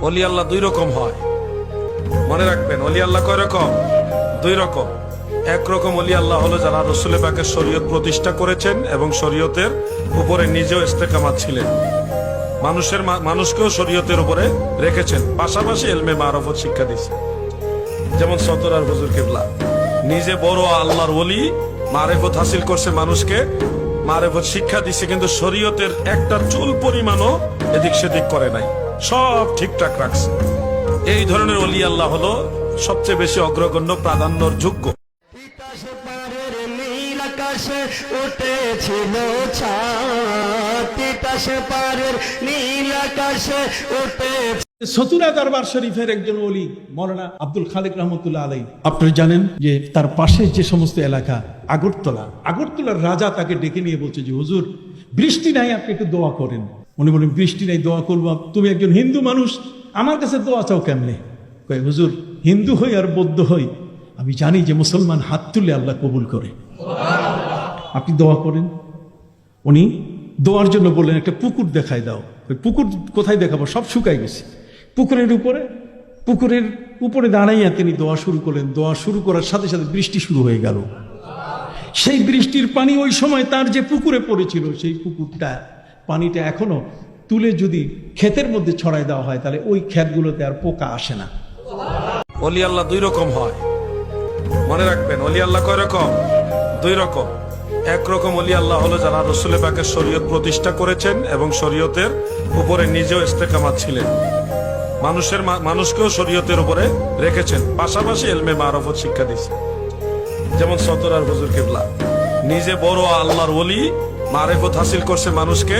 ওলি আল্লাহ দুই রকম হয়, মনে রাখবেন। ওলি আল্লাহ কয় রকম? দুই রকম। একরকম ওলি আল্লাহ হলো যারা রাসূল পাকের শরীয়ত প্রতিষ্ঠা করেছেন এবং শরীয়তের উপরে নিজেও ইস্তেকামাত ছিলেন, মানুষকেও শরীয়তের উপরে রেখেছেন, পাশাপাশি ইলমে মারফত শিক্ষা দিয়েছেন। যেমন সদরার হুজুর কিবলা নিজে বড় আল্লাহর ওলি, মারেফত হাসিল করছে, মানুষকে মারেফত শিক্ষা দিচ্ছে, কিন্তু শরীয়তের একটা চুল পরিমাণও এদিক সেদিক করে নাই, সব ঠিকঠাক রাখছে। এই ধরনের ওলি আল্লাহ হলো সবচেয়ে বেশি অগ্রগণ্য, প্রাধান্যর যোগ্য। উঠেছিল নীল আকাশে উঠে। সতুরা দরবার শরীফের একজন ওলি মৌলানা আব্দুল খালেক রহমতুল্লাহ আলাই, আপনারা জানেন যে তার পাশে যে সমস্ত এলাকা আগরতলার রাজা তাকে ডেকে নিয়ে বলছে যে হুজুর বৃষ্টি নাই, আপনি একটু দোয়া করেন। উনি বলেন বৃষ্টি নাই, দোয়া করবো? তুমি একজন হিন্দু মানুষ, আমার কাছে দোয়া চাও কেমনে? কয় হুজুর হিন্দু হই আর বৌদ্ধ হই, আমি জানি যে মুসলমান হাত তুলে আল্লাহ কবুল করে, আপনি দোয়া করেন। উনি দোয়ার জন্য বললেন একটা পুকুর দেখায় দাও। ওই পুকুর কোথায় দেখাবো, সব শুকাই গেছে। পুকুরের উপরে দাঁড়াইয়া তিনি দোয়া শুরু করলেন। দোয়া শুরু করার সাথে সাথে বৃষ্টি শুরু হয়ে গেল। সেই বৃষ্টির পানি ওই সময় তার যে পুকুরে পড়েছিল, সেই পানিটা এখনো তুলে যদি ক্ষেতের মধ্যে ছড়াই দেওয়া হয়, তাহলে ওই ক্ষেতগুলোতে আর পোকা আসে না। ওলি আল্লাহ দুই রকম হয়, মনে রাখবেন। ওলি আল্লাহ কয় রকম? দুই রকম। একরকম ওলি আল্লাহ হলো যারা রাসূল পাকের শরীয়ত প্রতিষ্ঠা করেছেন এবং শরীয়তের উপরে নিজেও ইস্তেকামাত ছিলেন, মানুষকেও শরীয়তের উপরে রেখেছেন, পাশাপাশি ইলমে মারফত শিক্ষা দিয়েছেন। যেমন সদরার হুজুর কিবলা নিজে বড় আল্লাহর ওলি, মারেফত হাসিল করছে, মানুষকে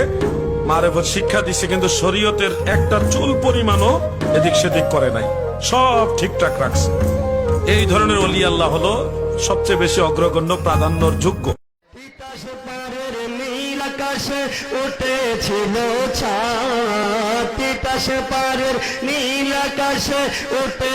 মারেফত শিক্ষা দিচ্ছে, কিন্তু শরীয়তের একটা চুল পরিমাণও এদিক সেদিক করে নাই, সব ঠিকঠাক রাখছে। এই ধরনের ওলি আল্লাহ হলো সবচেয়ে বেশি অগ্রগণ্য, প্রাধান্যর যোগ্য। নীল আকাশে উঠেছিল নীল আকাশে উঠে।